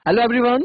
Hello everyone.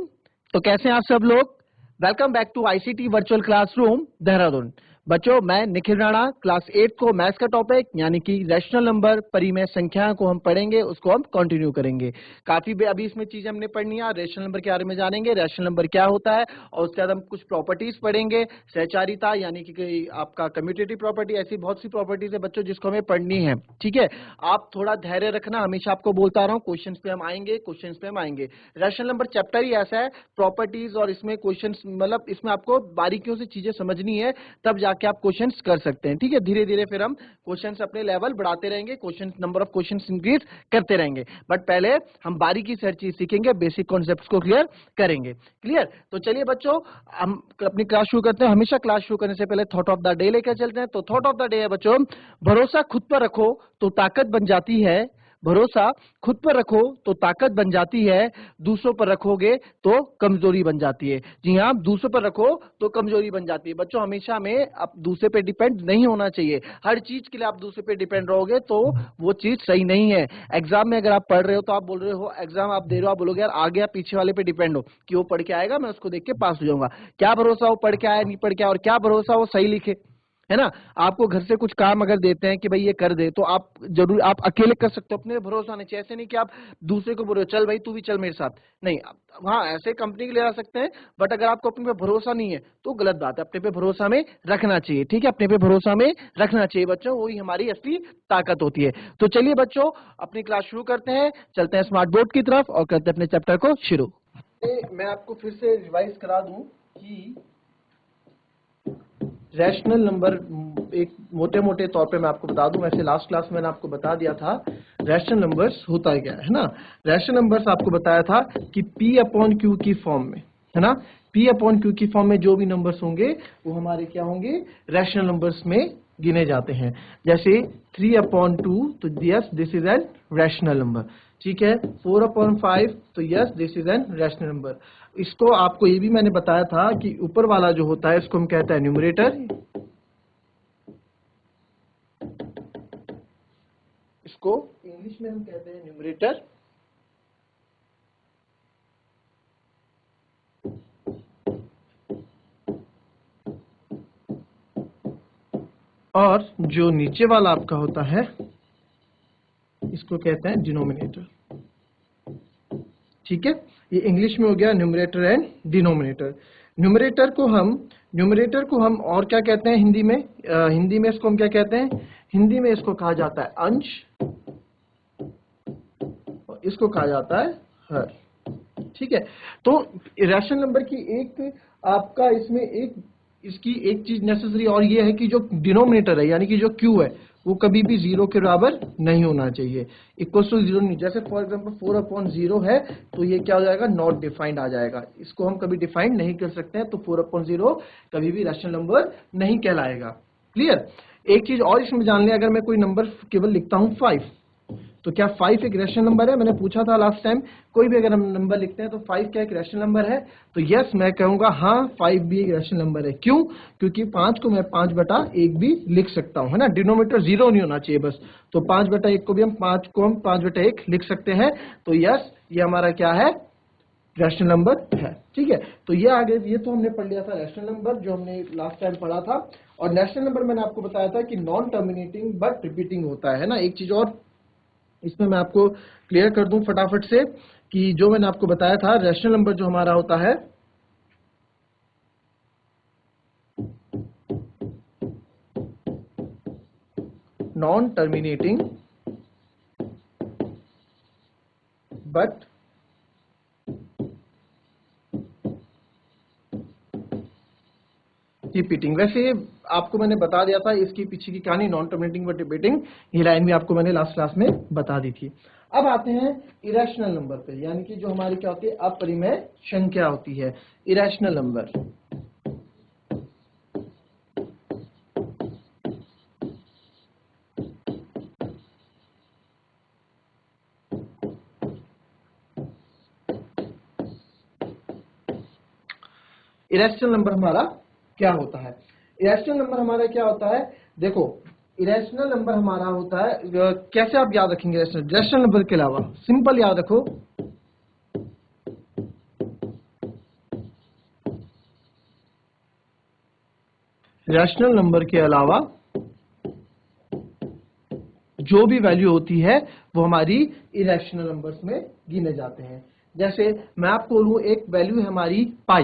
तो कैसे हैं आप सब लोग। Welcome back to ICT virtual classroom Dehradun. बच्चों, मैं निखिल राणा क्लास 8 को मैथ्स का टॉपिक यानी कि रैशनल नंबर परिमेय संख्या को हम पढ़ेंगे, उसको हम कंटिन्यू करेंगे। काफी अभी इसमें चीजें हमने पढ़नी है। रैशनल नंबर के बारे में जानेंगे, रैशनल नंबर क्या होता है, और उसके बाद हम कुछ प्रॉपर्टीज पढ़ेंगे। सहचारिता यानी कि आपका कम्यूटेटिव प्रॉपर्टी, ऐसी बहुत सी प्रॉपर्टीज है बच्चों जिसको हमें पढ़नी है। ठीक है, आप थोड़ा धैर्य रखना, हमेशा आपको बोलता रहा हूँ, क्वेश्चन पे हम आएंगे, क्वेश्चन पे हम आएंगे। रैशनल नंबर चैप्टर ही ऐसा है, प्रॉपर्टीज और इसमें क्वेश्चंस, मतलब इसमें आपको बारीकियों से चीजें समझनी है, तब जाके आप क्वेश्चंस कर सकते हैं। ठीक है, धीरे धीरे फिर हम क्वेश्चंस अपने लेवल बढ़ाते रहेंगे, question number of questions increase करते रहेंगे। बट पहले हम बारीकी से हर चीज सीखेंगे, बेसिक कॉन्सेप्ट्स को क्लियर करेंगे। क्लियर। तो चलिए बच्चों, हम अपनी क्लास शुरू करते हैं। हमेशा क्लास शुरू करने से पहले थॉट ऑफ द डे लेकर चलते हैं। तो थॉट ऑफ द डे है बच्चों, भरोसा खुद पर रखो तो ताकत बन जाती है। भरोसा खुद पर रखो तो ताकत बन जाती है, दूसरों पर रखोगे तो कमजोरी बन जाती है। जी हाँ, दूसरों पर रखो तो कमजोरी बन जाती है। बच्चों, हमेशा हमें आप दूसरे पे डिपेंड नहीं होना चाहिए। हर चीज के लिए आप दूसरे पे डिपेंड रहोगे तो वो चीज सही नहीं है। एग्जाम में अगर आप पढ़ रहे हो तो आप बोल रहे हो, एग्जाम आप दे रहे हो, आप बोलोगे यार आगे आप पीछे वाले पे डिपेंड हो कि वो पढ़ के आएगा, मैं उसको देख के पास हो जाऊंगा। क्या भरोसा वो पढ़ के आया, नहीं पढ़ के आया, और क्या भरोसा वो सही लिखे, है ना। आपको घर से कुछ काम अगर देते हैं कि भाई ये कर दे, तो आप जरूर आप अकेले कर सकते हो, अपने भरोसा नहीं चाहिए। ऐसे नहीं कि आप दूसरे को बोल रहे हो चल भाई तू भी चल मेरे साथ, नहीं। हाँ, ऐसे कंपनी के लिए आ सकते हैं, बट अगर आपको अपने पे भरोसा नहीं है तो गलत बात है। अपने पे भरोसा में रखना चाहिए। ठीक है, अपने पे भरोसा में रखना चाहिए बच्चों, वही हमारी असली ताकत होती है। तो चलिए बच्चों, अपनी क्लास शुरू करते हैं, चलते हैं स्मार्ट बोर्ड की तरफ और करते हैं अपने चैप्टर को शुरू। मैं आपको फिर से रिवाइज करा दूं कि रैशनल नंबर एक मोटे मोटे तौर पे मैं आपको बता दूं, वैसे लास्ट क्लास में मैंने आपको बता दिया था रैशनल नंबर्स होता है क्या है ना। रैशनल नंबर्स आपको बताया था कि P अपॉन क्यू की फॉर्म में, है ना। P अपॉन क्यू की फॉर्म में जो भी नंबर्स होंगे वो हमारे क्या होंगे, रैशनल नंबर्स में गिने जाते हैं। जैसे 3 अपॉन 2, तो yes this is an rational number. ठीक है, 4 अपॉन 5, तो yes this is an rational number. इसको आपको ये भी मैंने बताया था कि ऊपर वाला जो होता है इसको हम कहते हैं न्यूमरेटर, इसको इंग्लिश में हम कहते हैं न्यूमरेटर, और जो नीचे वाला आपका होता है इसको कहते हैं डिनोमिनेटर। ठीक है, ये इंग्लिश में हो गया न्यूमरेटर एंड डिनोमिनेटर। न्यूमरेटर को हम और क्या कहते हैं हिंदी में, हिंदी में इसको हम क्या कहते हैं, हिंदी में इसको कहा जाता है अंश, और इसको कहा जाता है हर। ठीक है, तो रैशनल नंबर की एक आपका इसमें एक इसकी एक चीज नेसेसरी और ये है कि जो डिनोमिनेटर है यानी कि जो क्यू है वो कभी भी जीरो के बराबर नहीं होना चाहिए, इक्वल टू जीरो नहीं। जैसे फॉर एग्जांपल 4 अपॉन 0 है तो ये क्या हो जाएगा, नॉट डिफाइंड आ जाएगा, इसको हम कभी डिफाइंड नहीं कर सकते हैं, तो 4 अपॉन 0 कभी भी रैशनल नंबर नहीं कहलाएगा। क्लियर। एक चीज और इसमें जान लें, अगर मैं कोई नंबर केवल लिखता हूं 5, तो क्या 5 एक रैशनल नंबर है। मैंने पूछा था लास्ट टाइम, कोई भी अगर हम नंबर लिखते हैं तो 5 क्या एक रैशनल नंबर है, तो यस मैं कहूंगा हाँ 5 भी एक रैशनल नंबर है। क्यों, क्योंकि 5 को मैं 5/1 भी लिख सकता हूं, है ना। डिनोमिनेटर 0 नहीं होना चाहिए बस, तो 5/1 को भी हम 5/1 लिख सकते हैं। तो यस ये हमारा क्या है, रैशनल नंबर है। ठीक है, तो ये आगे ये तो हमने पढ़ लिया था रैशनल नंबर जो हमने लास्ट टाइम पढ़ा था। और नेशनल नंबर मैंने आपको बताया था कि नॉन टर्मिनेटिंग बट रिपीटिंग होता है ना। एक चीज और इसमें मैं आपको क्लियर कर दूं फटाफट से कि जो मैंने आपको बताया था रैशनल नंबर जो हमारा होता है नॉन टर्मिनेटिंग बट रिपीटिंग। वैसे आपको मैंने बता दिया था इसकी पीछे की कहानी, नॉन टर्मिनेटिंग बट रिपीटिंग, ये लाइन भी आपको मैंने लास्ट क्लास में बता दी थी। अब आते हैं इरेशनल नंबर पे, यानी कि जो हमारी क्या होती है, अपरिमेय संख्या होती है, इरेशनल नंबर। इरेशनल नंबर हमारा क्या होता है, इरेशनल नंबर हमारा क्या होता है, देखो इरेशनल नंबर हमारा होता है, कैसे आप याद रखेंगे रैशनल नंबर के अलावा, सिंपल याद रखो, रैशनल नंबर के अलावा जो भी वैल्यू होती है वो हमारी इरेशनल नंबर्स में गिने जाते हैं। जैसे मैं आपको बोलूं एक वैल्यू है हमारी पाई,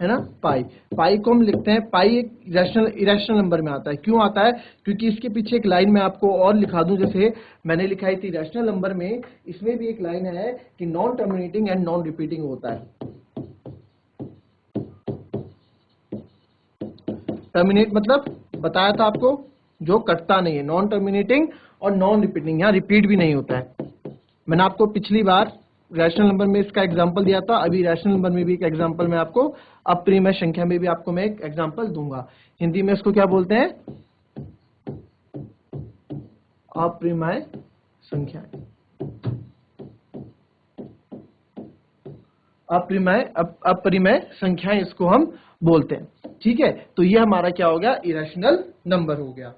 है ना, पाई। पाई को हम लिखते हैं, पाई एक इरेशनल नंबर में आता है। क्यों आता है? क्योंकि इसके पीछे एक लाइन मैं आपको और लिखा दूं, जैसे मैंने लिखाई थी इरेशनल नंबर में, इसमें भी एक लाइन है कि non terminating and non repeating होता है। टर्मिनेट मतलब बताया था आपको, जो कटता नहीं है, नॉन टर्मिनेटिंग और नॉन रिपीटिंग, यहाँ रिपीट भी नहीं होता है। मैंने आपको पिछली बार रैशनल नंबर में इसका एग्जांपल दिया था, अभी रैशनल नंबर में भी एक एग्जांपल मैं आपको, अप्रिमेय संख्या में भी आपको मैं एक एग्जांपल दूंगा। हिंदी में इसको क्या बोलते हैं? अप्रिमेय संख्याएं। अपरिमेय संख्याएं इसको हम बोलते हैं। ठीक है, तो ये हमारा क्या हो गया? इरेशनल नंबर हो गया।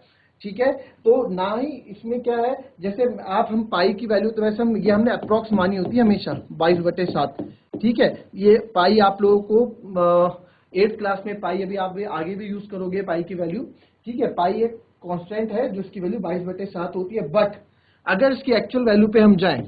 ठीक है, तो ना ही इसमें क्या है, जैसे आप हम पाई की वैल्यू, तो वैसे हम ये हमने अप्रॉक्स मानी होती है हमेशा 22/7। ठीक है, ये पाई आप लोगों को 8th क्लास में पाई, अभी आप आगे भी यूज करोगे पाई की वैल्यू। ठीक है, पाई एक कांस्टेंट है जिसकी वैल्यू 22/7 होती है, बट अगर इसकी एक्चुअल वैल्यू पे हम जाएं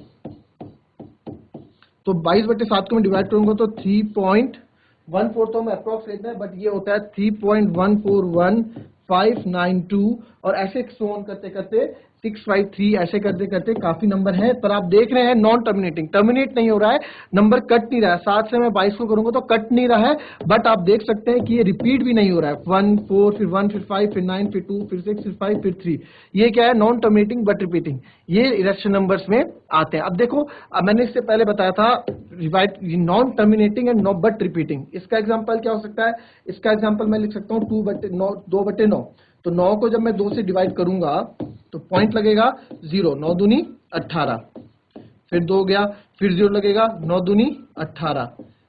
तो 22/7 को मैं डिवाइड करूंगा तो 3.14 तो हम अप्रॉक्स लेते हैं, बट ये होता है 3.141592 और ऐसे सोन करते करते 653, ऐसे करते करते काफी नंबर हैं। पर आप देख रहे हैं नॉन टर्मिनेटिंग, टर्मिनेट नहीं हो रहा है, नंबर कट नहीं रहा है। 7 से मैं 22 को करूंगा तो कट नहीं रहा है, बट आप देख सकते हैं कि ये रिपीट भी नहीं हो रहा है। 1 4 फिर 1 फिर 5 फिर 9 फिर 2 फिर 6 फिर 5 फिर 3, ये क्या है? नॉन टर्मिनेटिंग बट रिपीटिंग, ये इरेशनल नंबर्स में आते हैं। अब देखो, अब मैंने इससे पहले बताया था divide non terminating and no but repeating, इसका एग्जांपल क्या हो सकता है? इसका एग्जांपल मैं लिख सकता हूँ 2/9। तो 9 को जब मैं 2 से डिवाइड करूंगा तो पॉइंट लगेगा 0, 9 दूनी 18, फिर 2 गया, फिर 0 लगेगा, 9 दूनी 18,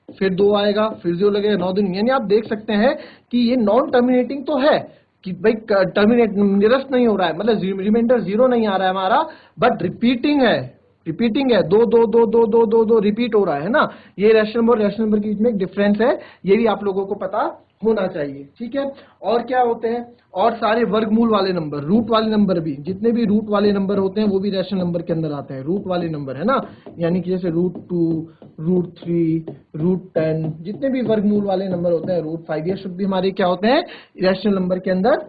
फिर 2 आएगा, फिर 0 लगेगा, 9 दूनी, यानी आप देख सकते हैं कि ये नॉन टर्मिनेटिंग तो है कि भाई टर्मिनेट निरस्त नहीं हो रहा है, मतलब रिमाइंडर 0 नहीं आ रहा है हमारा, बट रिपीटिंग है। रिपीटिंग है, दो दो दो दो दो दो दो रिपीट हो रहा है ना। ये रैशनल नंबर रैशनल नंबर के बीच में एक डिफरेंस है, ये भी आप लोगों को पता होना चाहिए। ठीक है, और क्या होते हैं? और सारे वर्गमूल वाले नंबर, रूट वाले नंबर भी, जितने भी रूट वाले नंबर होते हैं वो भी रैशनल नंबर के अंदर आते हैं। रूट वाले नंबर, है ना, यानी कि जैसे √2, √3, √10, जितने भी वर्गमूल वाले नंबर होते हैं, √5, ये सब भी हमारे क्या होते हैं? रैशनल नंबर के अंदर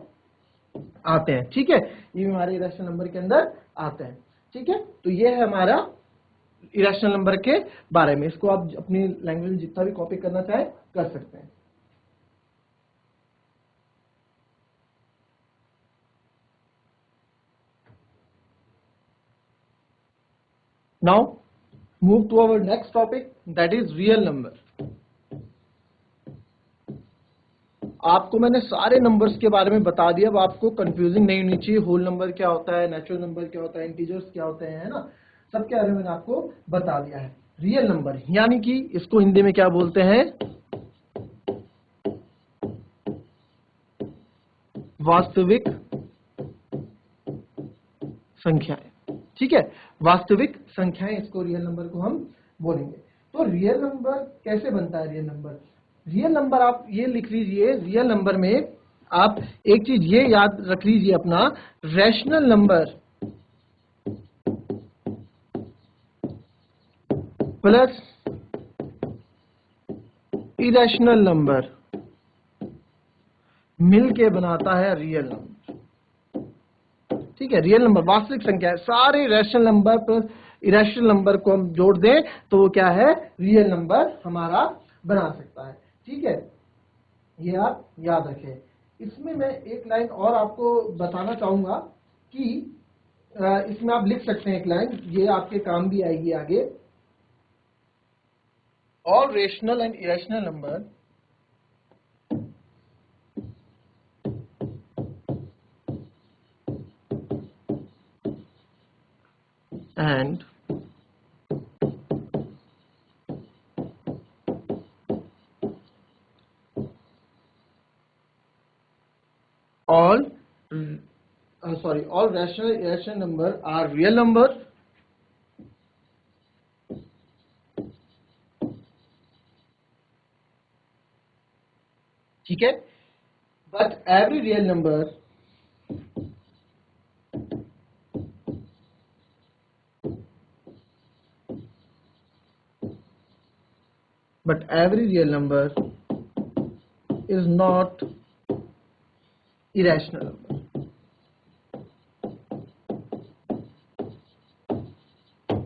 आते हैं। ठीक है, ये हमारे इरेशनल नंबर के अंदर आते हैं। ठीक है, तो ये है हमारा इरेशनल नंबर के बारे में। इसको आप अपनी लैंग्वेज में जितना भी कॉपी करना चाहे कर सकते हैं। Now move to our next topic, that is real number. आपको मैंने सारे नंबर्स के बारे में बता दिया, अब आपको कंफ्यूजिंग नहीं होनी चाहिए। होल नंबर क्या होता है, नेचुरल नंबर क्या होता है, इंटीजर्स क्या होते हैं, है ना, सब के बारे में मैंने आपको बता दिया है। रियल नंबर यानी कि इसको हिंदी में क्या बोलते हैं? वास्तविक संख्याएं। ठीक है, वास्तविक संख्याएं, इसको रियल नंबर को हम बोलेंगे। तो रियल नंबर कैसे बनता है? रियल नंबर, रियल नंबर आप ये लिख लीजिए, रियल नंबर में आप एक चीज ये याद रख लीजिए अपना, rational number plus irrational number मिलके बनाता है रियल नंबर। ठीक है, रियल नंबर वास्तविक संख्या है, सारे rational number plus irrational number को हम जोड़ दें तो वो क्या है? रियल नंबर हमारा बना सकता है। ठीक है, ये आप याद रखें। इसमें मैं एक लाइन और आपको बताना चाहूंगा कि इसमें आप लिख सकते हैं एक लाइन, ये आपके काम भी आएगी आगे। All rational and irrational number and all all rational irrational number are real number ठीक है, but every real number is not irrational number.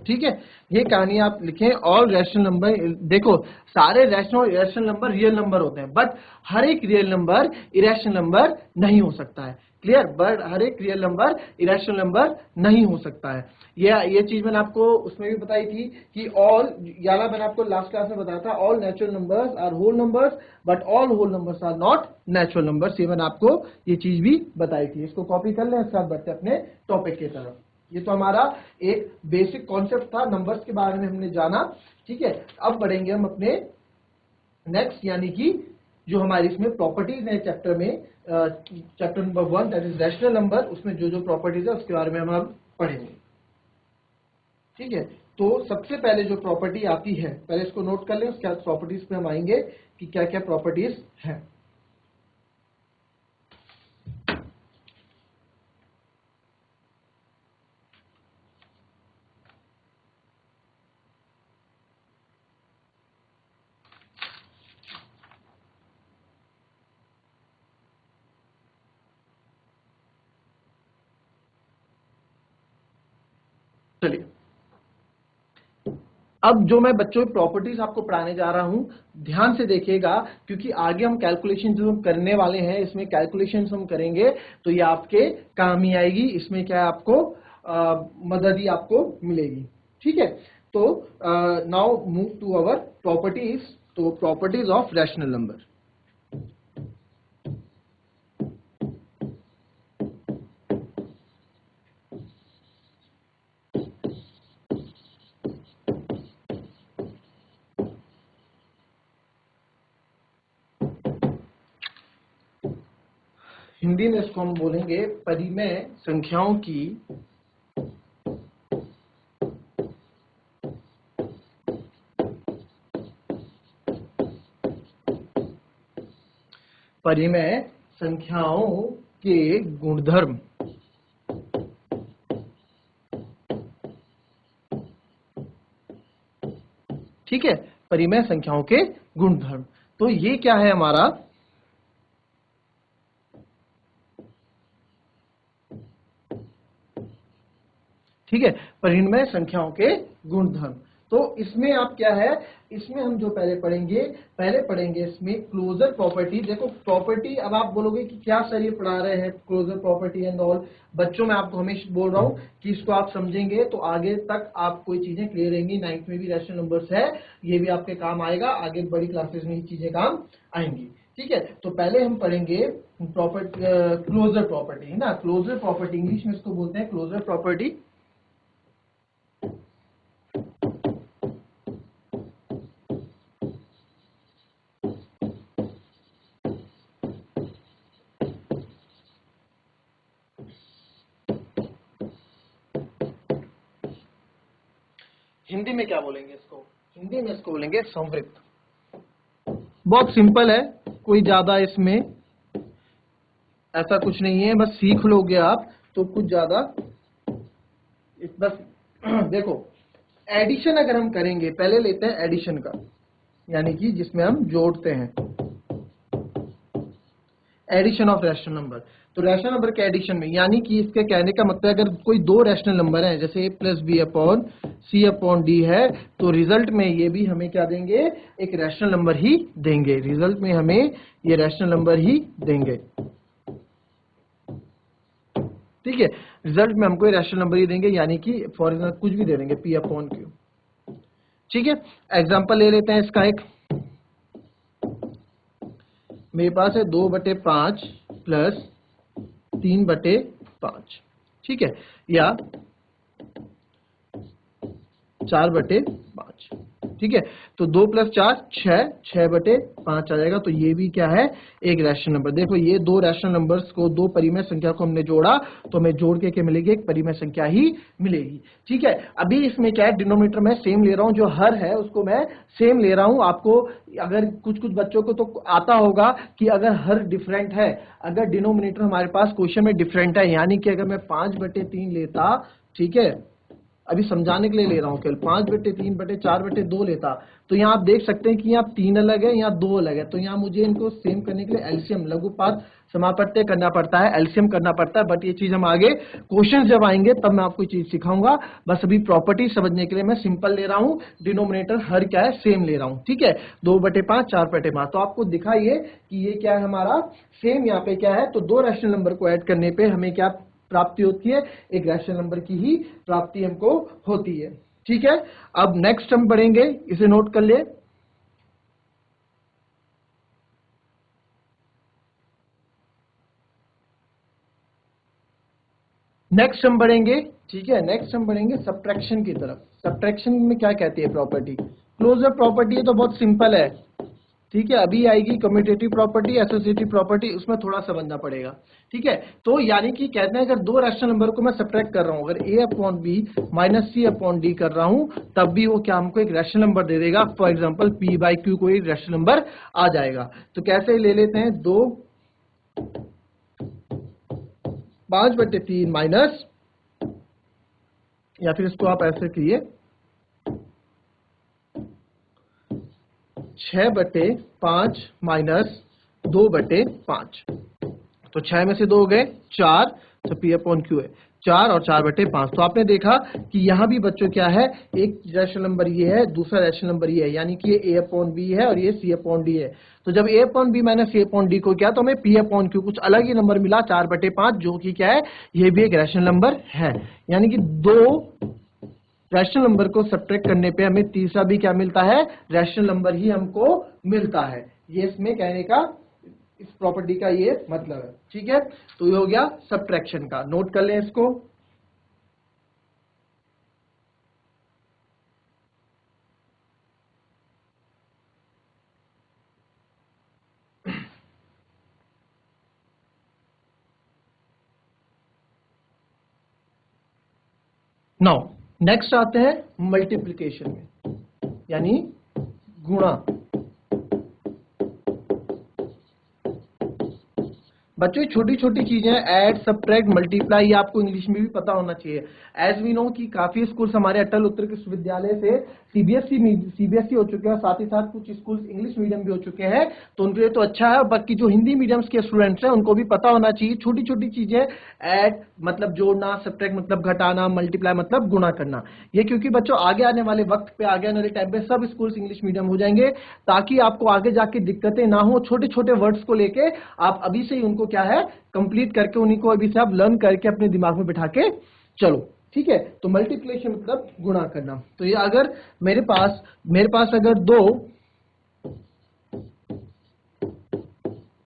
ठीक है, ये कहानी आप लिखें। ऑल रैशनल नंबर, देखो सारे रैशनल और इरेशनल नंबर रियल नंबर होते हैं, बट हर एक रियल नंबर इरेशनल नंबर नहीं हो सकता है। क्लियर? बट हर एक रियल नंबर इरेशनल नंबर नहीं हो सकता है। ये चीज मैंने आपको उसमें भी बताई थी कि ऑल, याला मैंने आपको लास्ट क्लास में बताया था, all natural numbers are whole numbers but all whole numbers are not natural numbers. ये मैंने आपको ये चीज भी बताई थी। इसको कॉपी कर लें, इसके बाद बढ़ते अपने टॉपिक की तरफ। ये तो हमारा एक बेसिक कॉन्सेप्ट था, नंबर्स के बारे में हमने जाना। ठीक है, अब बढ़ेंगे हम अपने नेक्स्ट, यानी कि जो हमारी इसमें प्रॉपर्टीज है चैप्टर में, chapter number 1 that is rational number, उसमें जो जो प्रॉपर्टीज है उसके बारे में हम पढ़ेंगे। ठीक है, तो सबसे पहले जो प्रॉपर्टी आती है, पहले इसको नोट कर लें, उसके बाद प्रॉपर्टीज पे हम आएंगे कि क्या क्या प्रॉपर्टीज है। चलिए, अब जो मैं बच्चों की प्रॉपर्टीज आपको पढ़ाने जा रहा हूं, ध्यान से देखिएगा, क्योंकि आगे हम कैलकुलेशन जो हम करने वाले हैं, इसमें कैलकुलेशंस हम करेंगे तो ये आपके काम ही आएगी। इसमें क्या है, आपको मदद ही आपको मिलेगी। ठीक है, तो now move to our properties. तो properties of rational number. Hindi में इसको हम बोलेंगे परिमेय संख्याओं की परिमेय संख्याओं के गुणधर्म। ठीक है, परिमेय संख्याओं के गुणधर्म। तो ये क्या है हमारा, ठीक है, परिमेय संख्याओं के गुणधर्म। तो इसमें आप क्या है, इसमें हम जो पहले पढ़ेंगे इसमें क्लोजर प्रॉपर्टी। देखो प्रॉपर्टी, अब आप बोलोगे कि क्या सर ये पढ़ा रहे हैं क्लोजर प्रॉपर्टी एंड ऑल। बच्चों, मैं आपको हमेशा बोल रहा हूं कि इसको आप समझेंगे तो आगे तक आप कोई चीजें क्लियर रहेंगी। 9th में भी रैशनल नंबर्स है, ये भी आपके काम आएगा, आगे बड़ी क्लासेस में ये चीजें काम आएंगी। ठीक है, तो पहले हम पढ़ेंगे क्लोजर प्रॉपर्टी, है ना। क्लोजर प्रॉपर्टी इंग्लिश में इसको बोलते हैं क्लोजर प्रॉपर्टी। हिंदी में क्या बोलेंगे इसको, हिंदी में इसको बोलेंगे संवृत्त। बहुत सिंपल है, कोई ज्यादा इसमें ऐसा कुछ नहीं है, बस सीख लोगे आप तो कुछ ज्यादा बस देखो, एडिशन अगर हम करेंगे, पहले लेते हैं एडिशन का, यानी कि जिसमें हम जोड़ते हैं, एडिशन ऑफ रैशनल नंबर। तो रैशनल नंबर के एडिशन में, यानी कि इसके कहने का मतलब अगर कोई दो रैशनल नंबर हैं, जैसे a plus B upon C upon D है, तो रिजल्ट में ये भी हमें क्या देंगे, एक रैशनल नंबर ही देंगे। रिजल्ट में हमें ये रैशनल नंबर ही देंगे। ठीक है, रिजल्ट में हमको रैशनल नंबर ही देंगे, यानी कि फॉर एग्जाम्पल कुछ भी दे देंगे, पी अपॉन क्यू। ठीक है, एग्जाम्पल ले लेते हैं इसका एक। मेरे पास है 2/5 प्लस 3/5। ठीक है, या 4/5। ठीक है, तो 2 + 4 6, 6/5 आ जाएगा। तो ये भी क्या है, एक रैशनल नंबर। देखो ये दो रैशनल नंबर्स को, दो परिमेय संख्या को हमने जोड़ा तो हमें जोड़ के क्या मिलेगी, एक परिमेय संख्या ही मिलेगी। ठीक है, अभी इसमें क्या है, डिनोमिनेटर मैं सेम ले रहा हूं, जो हर है उसको मैं सेम ले रहा हूं। आपको अगर कुछ बच्चों को तो आता होगा कि अगर हर डिफरेंट है, अगर डिनोमिनेटर हमारे पास क्वेश्चन में डिफरेंट है, यानी कि अगर मैं 5/3 लेता, ठीक है, अभी समझाने के लिए ले रहा हूं, केवल 5/3/4/2 लेता, तो यहाँ आप देख सकते हैं कि यहाँ 3 अलग है, यहाँ 2 अलग है। तो यहाँ मुझे इनको सेम करने के लिए एलसीएम, लघुपात समापत्य करना पड़ता है, एलसीएम करना पड़ता है। बट ये चीज हम आगे क्वेश्चन जब आएंगे तब मैं आपको चीज सिखाऊंगा। बस अभी प्रॉपर्टी समझने के लिए मैं सिंपल ले रहा हूँ, डिनोमिनेटर हर क्या है, सेम ले रहा हूँ। ठीक है, 2/5 4/5। तो आपको दिखाइए कि ये क्या है हमारा सेम, यहाँ पे क्या है, तो दो रैशनल नंबर को ऐड करने पे हमें क्या प्राप्ति होती है, एक रैशनल नंबर की ही प्राप्ति हमको होती है। ठीक है, अब नेक्स्ट हम बढ़ेंगे, इसे नोट कर ले। नेक्स्ट हम बढ़ेंगे, ठीक है, नेक्स्ट हम बढ़ेंगे सब्ट्रैक्शन की तरफ। सब्ट्रैक्शन में क्या कहती है प्रॉपर्टी, क्लोजर प्रॉपर्टी है, तो बहुत सिंपल है। ठीक है, अभी आएगी कम्यूटेटिव प्रॉपर्टी, एसोसिएटिव प्रॉपर्टी, उसमें थोड़ा समझना पड़ेगा। ठीक है, तो यानी कि कहते हैं अगर दो रैशनल नंबर को मैं सब्ट्रैक्ट कर रहा हूं, अगर a/b - c/d कर रहा हूं, तब भी वो क्या हमको एक रैशनल नंबर दे देगा। फॉर एग्जांपल p/q कोई रैशनल नंबर आ जाएगा। तो कैसे ले लेते हैं, 2 5/3 माइनस, या फिर इसको आप ऐसे करिए 6/5 माइनस 2/5। तो 6 में से 2 हो गए 4, तो p/q है 4 और 4/5। तो आपने देखा कि यहां भी बच्चों क्या है, एक रैशनल नंबर ये है, दूसरा रैशनल नंबर ये है, यानी कि ये a/b है और ये c/d है। तो जब a/b माइनस c/d को क्या, तो हमें p/q कुछ अलग ही नंबर मिला 4/5, जो कि क्या है, ये भी एक रैशनल नंबर है। यानी कि दो रैशनल नंबर को सब्ट्रैक्ट करने पे हमें तीसरा भी क्या मिलता है, रैशनल नंबर ही हमको मिलता है। ये इसमें कहने का, इस प्रॉपर्टी का ये मतलब है। ठीक है, तो ये हो गया सब्ट्रैक्शन का, नोट कर लें इसको। नाउ नेक्स्ट आते हैं मल्टीप्लिकेशन में, यानी गुणा। बच्चों ये छोटी छोटी चीजें, ऐड, सब्ट्रैक्ट, मल्टीप्लाई, ये आपको इंग्लिश में भी पता होना चाहिए। एज वी नो कि काफी स्कूल्स हमारे अटल उत्तर विश्वविद्यालय से सीबीएसई हो चुके हैं, साथ ही साथ कुछ स्कूल्स इंग्लिश मीडियम भी हो चुके हैं, तो उनके लिए तो अच्छा है। बाकी जो हिंदी मीडियम्स के स्टूडेंट्स हैं उनको भी पता होना चाहिए छोटी छोटी चीजें। ऐड मतलब जोड़ना, सब्ट्रैक्ट मतलब घटाना, मल्टीप्लाई मतलब गुणा करना। ये क्योंकि बच्चों आगे आने वाले वक्त पे, आगे आने वाले टाइम पे सब स्कूल्स इंग्लिश मीडियम हो जाएंगे, ताकि आपको आगे जाके दिक्कतें ना हो। छोटे छोटे वर्ड्स को लेके आप अभी से ही उनको क्या है, कंप्लीट करके, उन्हीं को अभी से आप लर्न करके अपने दिमाग में बिठा के चलो। ठीक है, तो मल्टीप्लिकेशन मतलब गुणा करना। तो ये अगर मेरे पास अगर दो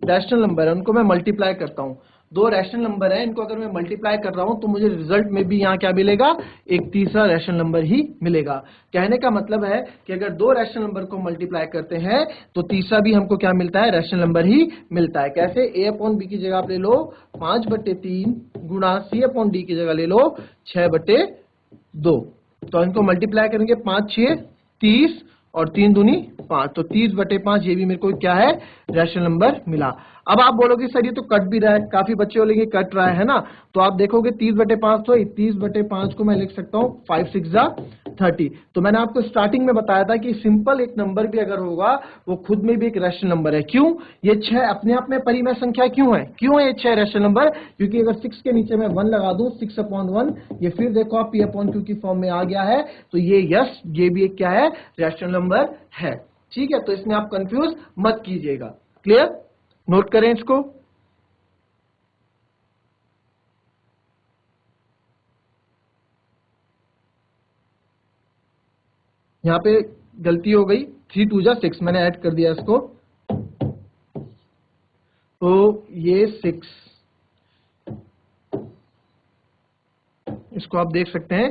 रैशनल नंबर है, उनको मैं मल्टीप्लाई करता हूं, दो रैशनल नंबर है, इनको अगर मैं मल्टीप्लाई कर रहा हूं, तो मुझे रिजल्ट में भी यहां क्या मिलेगा, एक तीसरा रैशनल नंबर ही मिलेगा। कहने का मतलब है कि अगर दो रैशनल नंबर को मल्टीप्लाई करते हैं तो तीसरा भी हमको क्या मिलता है, रैशनल नंबर ही मिलता है। कैसे, a/b की जगह आप ले लो 5/3 गुणा c/d की जगह ले लो 6/2। तो इनको मल्टीप्लाई करेंगे, 5 6 30 और 3 दूनी 5, तो 30/5 ये भी मेरे को क्या है, रैशनल नंबर मिला। अब आप बोलोगे सर ये तो कट भी रहा है, काफी बच्चे बोलेंगे कट रहा है ना, तो आप देखोगे 30/5, तो 30/5 को मैं लिख सकता हूं 5 6 30। तो मैंने आपको स्टार्टिंग में बताया था कि सिंपल एक नंबर भी अगर होगा वो खुद में भी एक रैशनल नंबर है। क्यों, ये 6 अपने आप में परिमेय संख्या क्यों है ये 6 रैशनल नंबर, क्योंकि अगर 6 के नीचे मैं 1 लगा दूं, 6/1, ये फिर देखो आप p/q की फॉर्म में आ गया है, तो ये यस, ये भी एक क्या है, रैशनल नंबर है। ठीक है, तो इसमें आप कंफ्यूज मत कीजिएगा। क्लियर, नोट करें इसको। यहां पे गलती हो गई, 3 2 6, मैंने ऐड कर दिया इसको, तो ये 6, इसको आप देख सकते हैं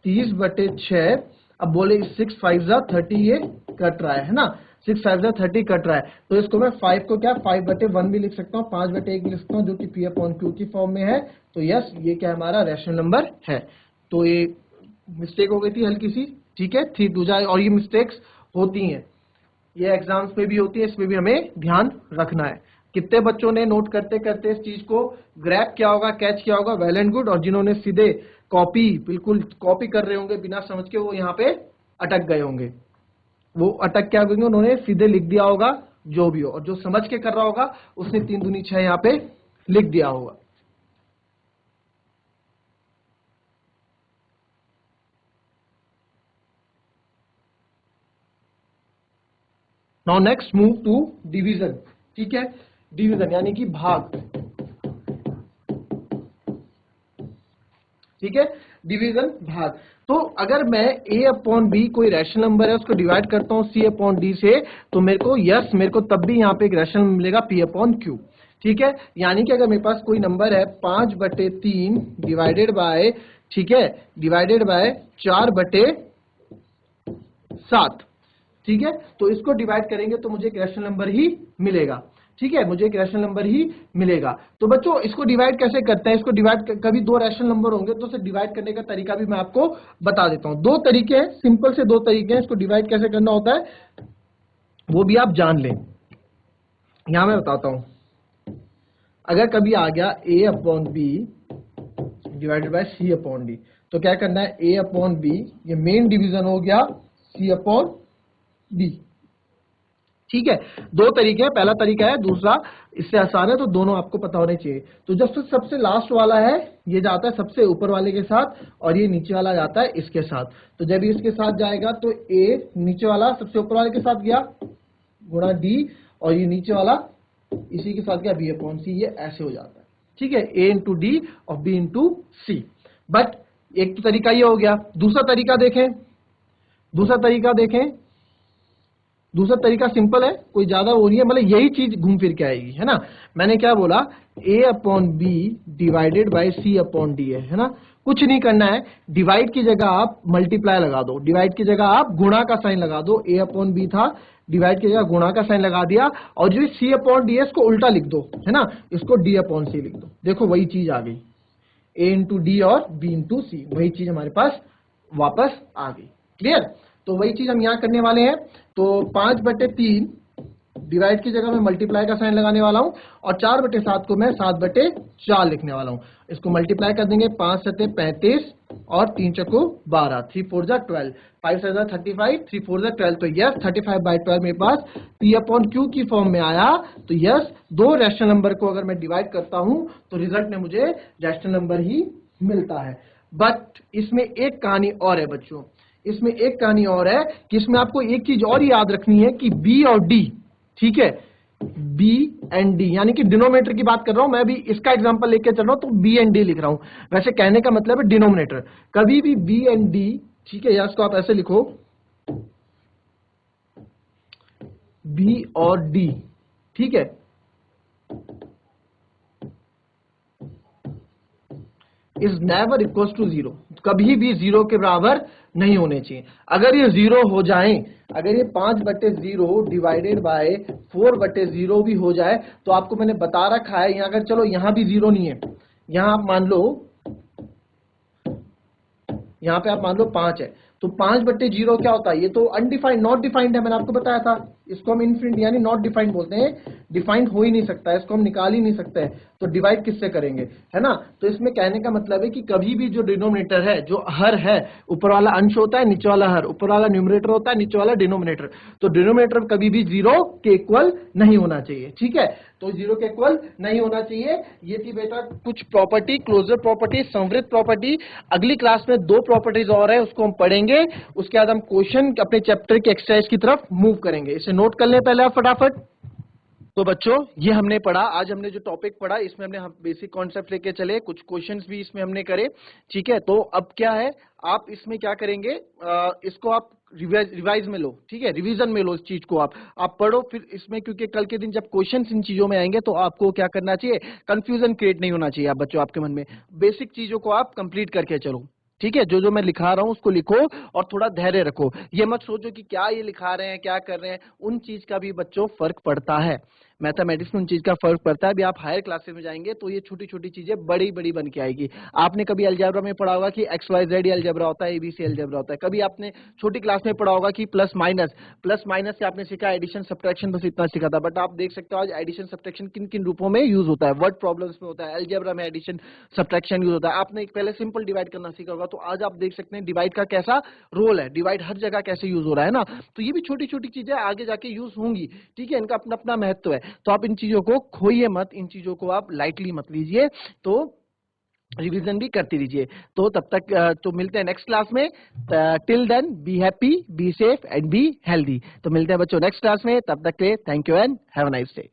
30/6 अब बोले 6 5 जा 30 ये कट रहा है ना, 6 5 जा 30 कट रहा है, तो इसको मैं 5 को क्या 5/1 भी लिख सकता हूँ, 5/1 भी लिख सकता हूँ, जो कि P/Q की फॉर्म में है। तो यस, ये क्या हमारा रैशनल नंबर है। तो ये मिस्टेक हो गई थी हल्की सी, ठीक है, 3 2 जा, और ये मिस्टेक्स होती हैं, ये एग्जाम्स में भी होती है, इसमें भी हमें ध्यान रखना है। कितने बच्चों ने नोट करते करते इस चीज को ग्रैब किया होगा, कैच किया होगा, वेल एंड गुड। और जिन्होंने सीधे कॉपी, बिल्कुल कॉपी कर रहे होंगे बिना समझ के, वो यहाँ पे अटक गए होंगे। वो अटक क्या होंगे, उन्होंने सीधे लिख दिया होगा जो भी हो, और जो समझ के कर रहा होगा उसने 3 दूनी 6 यहाँ पे लिख दिया होगा। Now next move to division, ठीक है, डिवीजन यानी कि भाग, ठीक है, डिवीजन भाग। तो अगर मैं A/B कोई रैशनल नंबर है उसको डिवाइड करता हूं C/D से, तो मेरे को यस, मेरे को तब भी यहाँ पे एक रैशनल मिलेगा P/Q, ठीक है। यानी कि अगर मेरे पास कोई नंबर है 5/3 डिवाइडेड बाय, ठीक है, डिवाइडेड बाय 4/7, ठीक है, तो इसको डिवाइड करेंगे तो मुझे एक रैशनल नंबर ही मिलेगा, ठीक है, मुझे एक रैशनल नंबर ही मिलेगा। तो बच्चों इसको डिवाइड कैसे करते हैं, इसको डिवाइड, कभी दो रैशनल नंबर होंगे तो उसे डिवाइड करने का तरीका भी मैं आपको बता देता हूं। दो तरीके हैं, सिंपल से दो तरीके हैं, इसको डिवाइड कैसे करना होता है वो भी आप जान लें। यहां मैं बताता हूं, अगर कभी आ गया A/B डिवाइडेड बाय C/D, तो क्या करना है, A/B ये मेन डिवीजन हो गया C/D, ठीक है। दो तरीके हैं, पहला तरीका है, दूसरा इससे आसान है, तो दोनों आपको पता होने चाहिए। तो जब सबसे लास्ट वाला है ये जाता है सबसे ऊपर वाले के साथ, और ये नीचे वाला जाता है इसके साथ। तो जब ये इसके साथ जाएगा तो A नीचे वाला सबसे ऊपर वाले के साथ गया गुणा D, और ये नीचे वाला इसी के साथ गया B/C, ये ऐसे हो जाता है, ठीक है, A इंटू D और B इंटू C। बट एक तो तरीका ये हो गया, दूसरा तरीका देखें, दूसरा तरीका देखें, दूसरा तरीका सिंपल है, कोई ज्यादा वो नहीं है, मतलब यही चीज घूम फिर के आएगी, है ना। मैंने क्या बोला, A/B डिवाइडेड बाय C/D है ना, कुछ नहीं करना है, डिवाइड की जगह आप मल्टीप्लाई लगा दो, डिवाइड की जगह आप गुणा का साइन लगा दो, A/B था, डिवाइड की जगह गुणा का साइन लगा दिया, और जो C/D है इसको उल्टा लिख दो, है ना, इसको D/C लिख दो। देखो वही चीज आ गई, A इंटू डी और B इंटू सी, वही चीज हमारे पास वापस आ गई। क्लियर, तो वही चीज हम यहां करने वाले हैं। तो 5/3 डिवाइड की जगह मैं मल्टीप्लाई का साइन लगाने वाला हूं, और 4/7 को मैं 7/4 लिखने वाला हूं। इसको मल्टीप्लाई कर देंगे, 5 7 35 और 3 चक्कू 12, 3 4 जा 12, 5 7 35, 3 4 जा 12। तो यस 35/12 मेरे पास P/Q की फॉर्म में आया। तो यस, दो रैशनल नंबर को अगर मैं डिवाइड करता हूं तो रिजल्ट में मुझे रैशनल नंबर ही मिलता है। बट इसमें एक कहानी और है बच्चों, इसमें एक कहानी और है कि इसमें आपको एक चीज और याद रखनी है कि B और D, ठीक है, B एंड D, यानी कि डिनोमिनेटर की बात कर रहा हूं मैं, भी इसका एग्जांपल लेके चल रहा हूं, तो B एंड D लिख रहा हूं। वैसे कहने का मतलब है डिनोमिनेटर, कभी भी B एंड D, ठीक है, या इसको आप ऐसे लिखो B और D, ठीक है, is never equal to zero, कभी भी जीरो के बराबर नहीं होने चाहिए। अगर ये जीरो हो जाए, अगर ये 5/0 डिवाइडेड बाय 4/0 भी हो जाए, तो आपको मैंने बता रखा है, यहाँ अगर चलो यहाँ भी जीरो नहीं है, यहाँ आप मान लो, यहाँ पे आप मान लो 5 है, तो 5/0 क्या होता है, ये तो अनडिफाइंड, नॉट डिफाइंड है, मैंने आपको बताया था, इसको हम इनफिनिट यानी नॉट डिफाइंड बोलते हैं, डिफाइंड हो ही नहीं सकता है, इसको हम निकाल ही नहीं सकते हैं, तो डिवाइड किससे करेंगे, है ना। तो इसमें कहने का मतलब है कि कभी भी जो डिनोमिनेटर है, जो हर है, ऊपर वाला अंश होता है, नीचे वाला हर, ऊपर वाला न्यूमरेटर होता है, नीचे वाला डिनोमिनेटर, तो डिनोमिनेटर कभी भी जीरो के इक्वल नहीं होना चाहिए, ठीक है, तो जीरो के इक्वल नहीं होना चाहिए। ये थी बेटा कुछ प्रॉपर्टी, क्लोजर प्रॉपर्टी, संवृत प्रॉपर्टी। अगली क्लास में दो प्रॉपर्टीज और है, उसको हम पढ़ेंगे, उसके बाद हम क्वेश्चन अपने चैप्टर के एक्सरसाइज की तरफ मूव करेंगे। इसे नोट कर लें पहले आप फटाफट। तो बच्चों ये हमने पढ़ा, आज हमने जो टॉपिक पढ़ा इसमें हमने बेसिक कॉन्सेप्ट लेके चले, कुछ क्वेश्चंस भी इसमें हमने करे, ठीक है। तो अब क्या है, आप इसमें क्या करेंगे, इसको आप रिवाइज में लो, ठीक है, रिवीजन में लो इस चीज को, आप पढ़ो फिर इसमें, क्योंकि कल के दिन जब क्वेश्चंस इन चीजों में आएंगे तो आपको क्या करना चाहिए, कंफ्यूजन क्रिएट नहीं होना चाहिए आप बच्चों, आपके मन में बेसिक चीजों को आप कंप्लीट करके चलो, ठीक है, जो जो मैं लिखा रहा हूँ उसको लिखो और थोड़ा धैर्य रखो। ये मत सोचो कि क्या ये लिखा रहे हैं, क्या कर रहे हैं, उन चीज का भी बच्चों फर्क पड़ता है। मैथमेटिक्स में उन चीज का फर्क पड़ता है। अभी आप हायर क्लासेस में जाएंगे तो ये छोटी छोटी चीजें बड़ी बड़ी बन के आएगी। आपने कभी अलजेब्रा में पढ़ा होगा कि एक्स वाई जेड अलजेब्रा होता है, एबीसी अलजेब्रा होता है। कभी आपने छोटी क्लास में पढ़ा होगा कि प्लस माइनस से आपने सीखा एडिशन सब्ट्रैक्शन, बस इतना सीखा था। बट आप देख सकते हो आज एडिशन सब्ट्रैक्शन किन किन रूपों में यूज होता है। वर्ड प्रॉब्लम्स में होता है, अलजेब्रा में एडिशन सब्ट्रैक्शन यूज होता है। आपने एक पहले सिंपल डिवाइड करना सीखा होगा, तो आज आप देख सकते हैं डिवाइड का कैसा रोल है, डिवाइड हर जगह कैसे यूज हो रहा है ना। तो ये भी छोटी छोटी चीजें आगे जाके यूज होंगी, ठीक है, इनका अपना अपना महत्व है। तो आप इन चीजों को खोइए मत, इन चीजों को आप लाइटली मत लीजिए, तो रिवीजन भी करती रहिए। तो तब तक तो मिलते हैं नेक्स्ट क्लास में। Till then be happy, be safe and be healthy. तो मिलते हैं बच्चों नेक्स्ट क्लास में, तब तक के thank you and have a nice day.